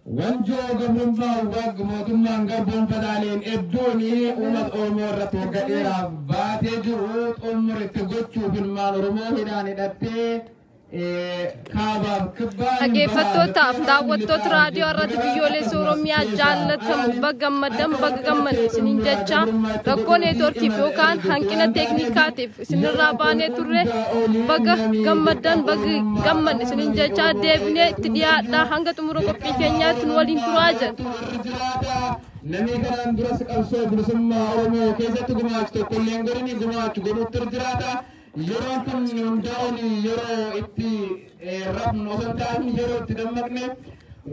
wanjo gabrumma wag modumman garbon fadalin ebdoni umat omor togadera bate jurut umur tegochu bil mal rumo hidani datte dhaggeeffattootaaf daawwattoota raadiyoo irratti biyyoollee Oromiyaa jaallatamu baggammadan baggamman isiniin jecha rakkoo neetworkiif yookaan hanqina teeknikaatiif isinirraa baanee turre baga gammadan baggamman isiniin jecha deebinee itti dhiyaadhaa hanga xumura qophii keenyaatti nu waliin turaa jedha. Namni kanaan duras qabsoo bilisummaa Oromoo keessatti gumaachu tokkolleen godhini gumaachu godhutti jiraata. Yeroo kun hundaa'uun yeroo itti rafnu osoo ta'an yeroo itti dammaqne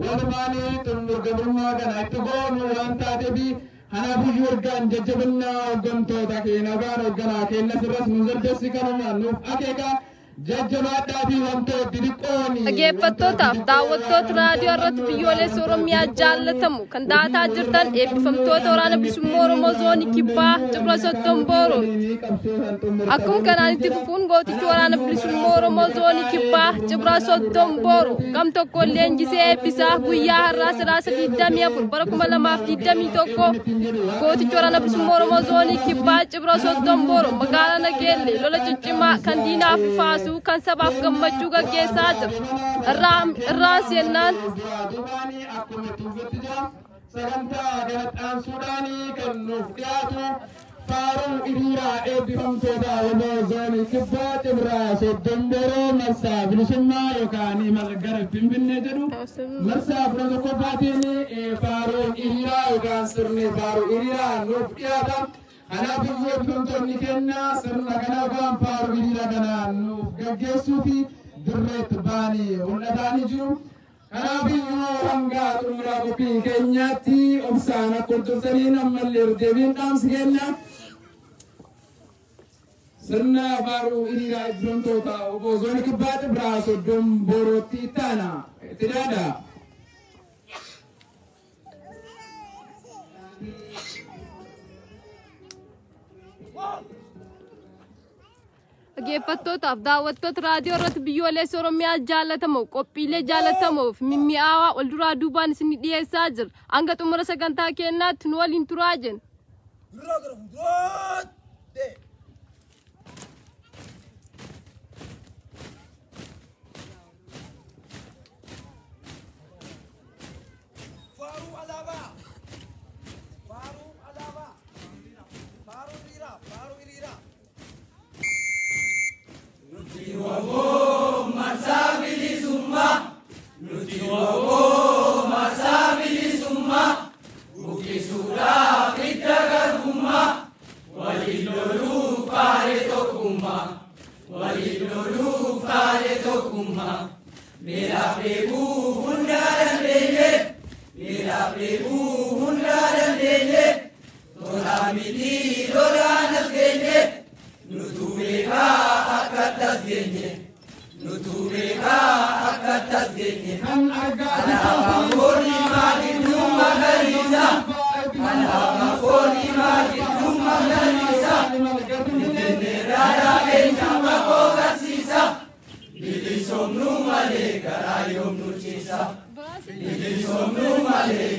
walumaanii xumura gabrummaa kana itti goonu waan taateef kanaafuu urgaan jajjabinaa hooggantoota keenya gaan hoogganaa keenya sirras nu zardessi kanuma nuuf akeeka jajjabaadhaa fi wantoota xixiqqoon dhaggeeffattootaaf daawwattoota raadiyoo irratti biyyoollee Oromiyaa jaallatamu kan daataa jirtan eebbifamtoota waraana bilisummaa Oromoo zoonii kibbaa Cibra Soddombooroo akkuma kanaan itti fufuun gootichi waraana bilisummaa Oromoo zoonii kibbaa Cibra Soddombooroo gam tokko leenjisee eebbisaa guyyaa har'aa siraasa 24 bara 2021 gootichi waraana bilisummaa Oromoo zoonii kibbaa Cibra Soddombooroo magaalaa Nageellee lola ciccimaa kan diinaaf faasu kan sabaaf gammachuu gaggeessaa jira irraa seenaan sagantaa ganattaan suudaanii kan nuuf dhiyaatu faaruu hiriiraa eebbifamtoota Oromoo zoonii kibbaa Cibra Soddombooroo marsaa bilisummaa yookaan gara Finfinnee jedhu marsaa 11ffaatiin faaruu hiriiraa yookaan sirni faaruu hiriiraa nuuf dhiyaata. Kanaaf eebbifamtoonni keenya sirna kanaaf waan faaruu hiriira kanaan nuuf gaggeessuu fi dirreetti baanii mul'ataanii jiru. Kanaaf hanga xumura qophii keenyaatti obsaan akka turtanii ammallee deebiin dhaamsi keenya sirna faaruu hiriira eebbifamtoota Oromoo zoonii kibbaa Cibra Soddomboorootti taana itti dhaada. dhaggeeffattootaaf daawwattoota raadiyoo irratti biyyoollee Oromiyaa jaallatamu qophiilee jaallatamuuf mimmi'aawaa wal duraa duubaan isin dhiyeessaa jira hanga xumura sagantaa keenyaatti nu waliin turaa jenna. Somnu male